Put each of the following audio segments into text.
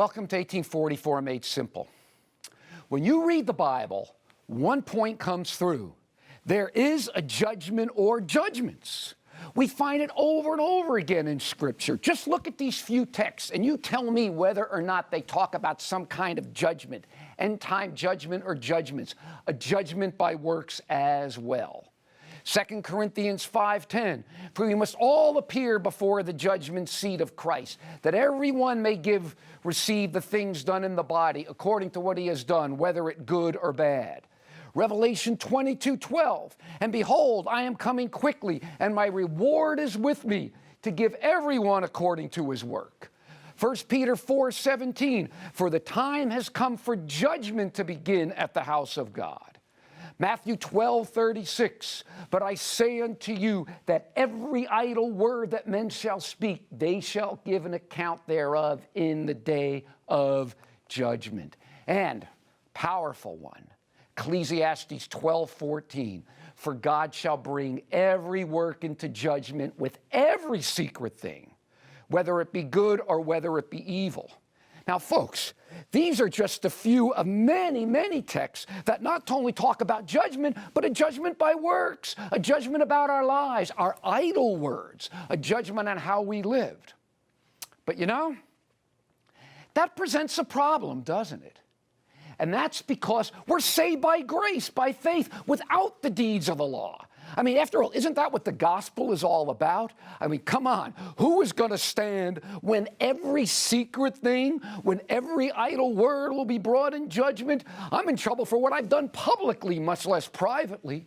Welcome to 1844 Made Simple. When you read the Bible, one point comes through. There is a judgment or judgments. We find it over and over again in Scripture. Just look at these few texts and you tell me whether or not they talk about some kind of judgment, end-time judgment or judgments, a judgment by works as well. 2 Corinthians 5:10, for we must all appear before the judgment seat of Christ, that everyone may receive the things done in the body according to what he has done, whether it good or bad. Revelation 22:12, and behold, I am coming quickly, and my reward is with me, to give everyone according to his work. 1 Peter 4:17, for the time has come for judgment to begin at the house of God. Matthew 12:36, but I say unto you that every idle word that men shall speak, they shall give an account thereof in the day of judgment. And, powerful one, Ecclesiastes 12:14, for God shall bring every work into judgment with every secret thing, whether it be good or whether it be evil. Now, folks, these are just a few of many, many texts that not only talk about judgment, but a judgment by works, a judgment about our lives, our idle words, a judgment on how we lived. But you know, that presents a problem, doesn't it? And that's because we're saved by grace, by faith, without the deeds of the law. I mean, after all, isn't that what the gospel is all about? I mean, come on, who is going to stand when every secret thing, when every idle word will be brought in judgment? I'm in trouble for what I've done publicly, much less privately.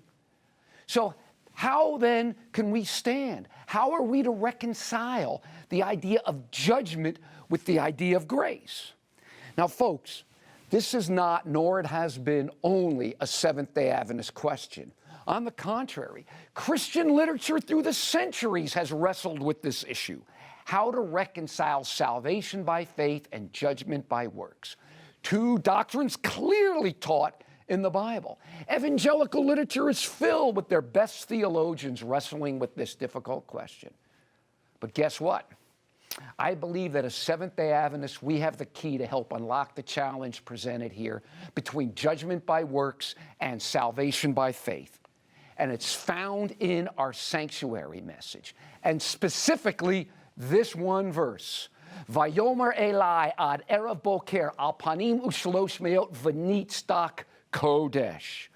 So how then can we stand? How are we to reconcile the idea of judgment with the idea of grace? Now, folks, this is not, nor it has been, only a Seventh-day Adventist question. On the contrary, Christian literature through the centuries has wrestled with this issue, how to reconcile salvation by faith and judgment by works. Two doctrines clearly taught in the Bible. Evangelical literature is filled with their best theologians wrestling with this difficult question. But guess what? I believe that as Seventh-day Adventists, we have the key to help unlock the challenge presented here between judgment by works and salvation by faith. And it's found in our sanctuary message, and specifically this one verse. Vayomer Eli ad erev boker al panim ushlosh meot v'nitzdak kodesh.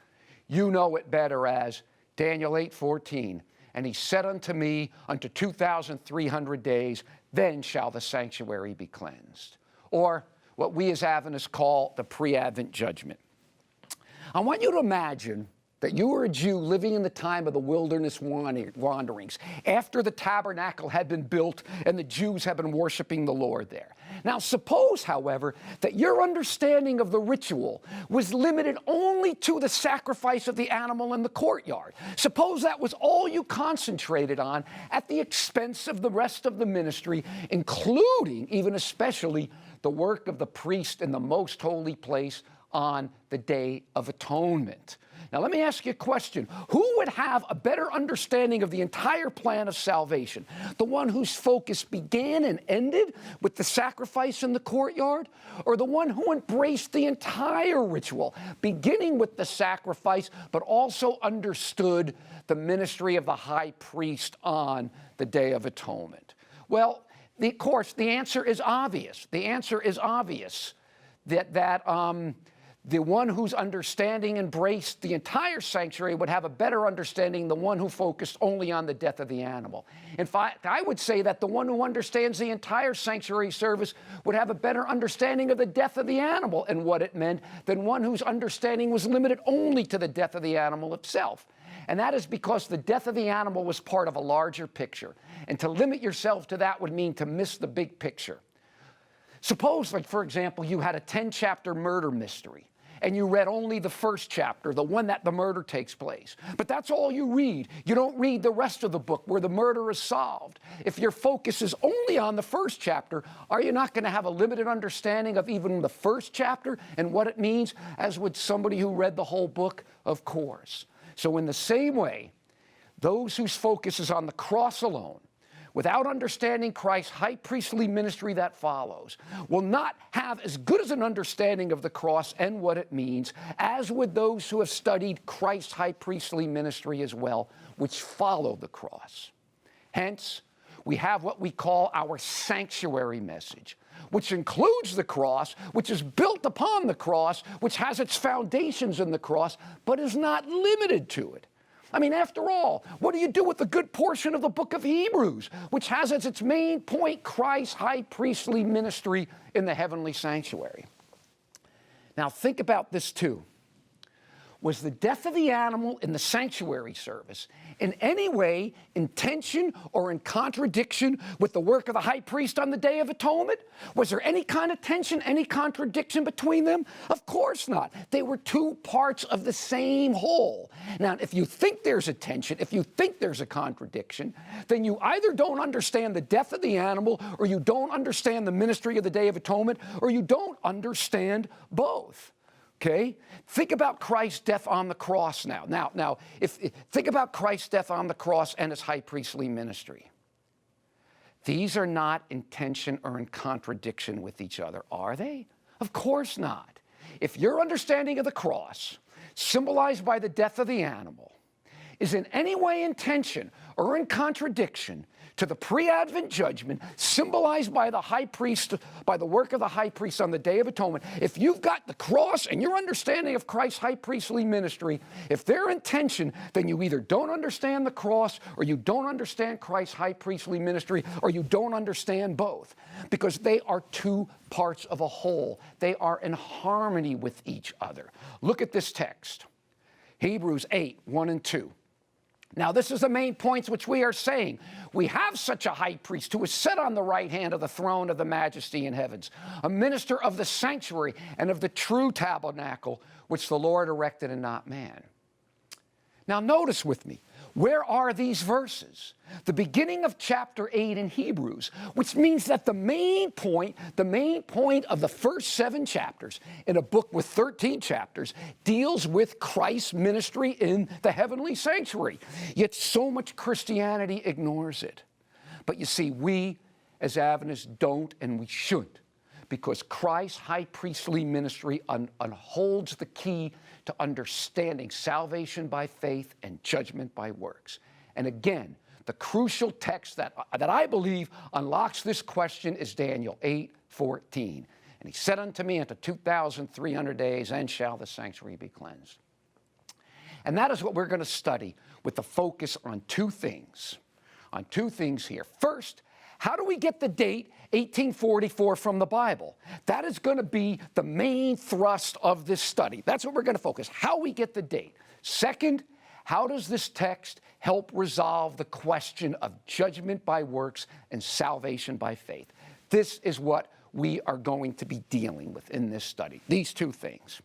You know it better as Daniel 8:14. And he said unto me, unto 2,300 days, then shall the sanctuary be cleansed. Or what we as Adventists call the pre-Advent judgment. I want you to imagine that you were a Jew living in the time of the wilderness wanderings, after the tabernacle had been built and the Jews had been worshiping the Lord there. Now, suppose, however, that your understanding of the ritual was limited only to the sacrifice of the animal in the courtyard. Suppose that was all you concentrated on at the expense of the rest of the ministry, including, even especially, the work of the priest in the most holy place on the Day of Atonement. Now, let me ask you a question. Who would have a better understanding of the entire plan of salvation? The one whose focus began and ended with the sacrifice in the courtyard? Or the one who embraced the entire ritual, beginning with the sacrifice, but also understood the ministry of the high priest on the Day of Atonement? Well, of course, the answer is obvious. The answer is obvious that the one whose understanding embraced the entire sanctuary would have a better understanding than the one who focused only on the death of the animal. In fact, I would say that the one who understands the entire sanctuary service would have a better understanding of the death of the animal and what it meant than one whose understanding was limited only to the death of the animal itself. And that is because the death of the animal was part of a larger picture. And to limit yourself to that would mean to miss the big picture. Suppose, like, for example, you had a 10-chapter murder mystery, and you read only the first chapter, the one that the murder takes place. But that's all you read. You don't read the rest of the book where the murder is solved. If your focus is only on the first chapter, are you not going to have a limited understanding of even the first chapter and what it means, as would somebody who read the whole book? Of course. So in the same way, those whose focus is on the cross alone without understanding Christ's high priestly ministry that follows, will not have as good as an understanding of the cross and what it means as would those who have studied Christ's high priestly ministry as well, which follow the cross. Hence, we have what we call our sanctuary message, which includes the cross, which is built upon the cross, which has its foundations in the cross, but is not limited to it. I mean, after all, what do you do with the good portion of the book of Hebrews, which has as its main point Christ's high priestly ministry in the heavenly sanctuary? Now, think about this too. Was the death of the animal in the sanctuary service in any way in tension or in contradiction with the work of the high priest on the Day of Atonement? Was there any kind of tension, any contradiction between them? Of course not. They were two parts of the same whole. Now, if you think there's a tension, if you think there's a contradiction, then you either don't understand the death of the animal, or you don't understand the ministry of the Day of Atonement, or you don't understand both. Okay? Think about Christ's death on the cross now. Now, think about Christ's death on the cross and his high priestly ministry. These are not in tension or in contradiction with each other, are they? Of course not. If your understanding of the cross, symbolized by the death of the animal, is in any way in tension or in contradiction to the pre-Advent judgment symbolized by the high priest, by the work of the high priest on the Day of Atonement, if you've got the cross and your understanding of Christ's high priestly ministry, if they're in tension, then you either don't understand the cross, or you don't understand Christ's high priestly ministry, or you don't understand both, because they are two parts of a whole. They are in harmony with each other. Look at this text, Hebrews 8, 1 and 2. Now, this is the main points which we are saying. We have such a high priest who is set on the right hand of the throne of the majesty in heavens, a minister of the sanctuary and of the true tabernacle, which the Lord erected and not man. Now, notice with me, where are these verses? The beginning of chapter 8 in Hebrews, which means that the main point of the first 7 chapters in a book with 13 chapters deals with Christ's ministry in the heavenly sanctuary. Yet so much Christianity ignores it. But you see, we as Adventists don't, and we shouldn't, because Christ's high priestly ministry holds the key to understanding salvation by faith and judgment by works. And again, the crucial text that I believe unlocks this question is Daniel 8:14. And he said unto me, unto 2,300 days, then shall the sanctuary be cleansed. And that is what we're going to study with the focus on two things here. First, how do we get the date 1844 from the Bible? That is going to be the main thrust of this study. That's what we're going to focus, how we get the date. Second, how does this text help resolve the question of judgment by works and salvation by faith? This is what we are going to be dealing with in this study, these two things.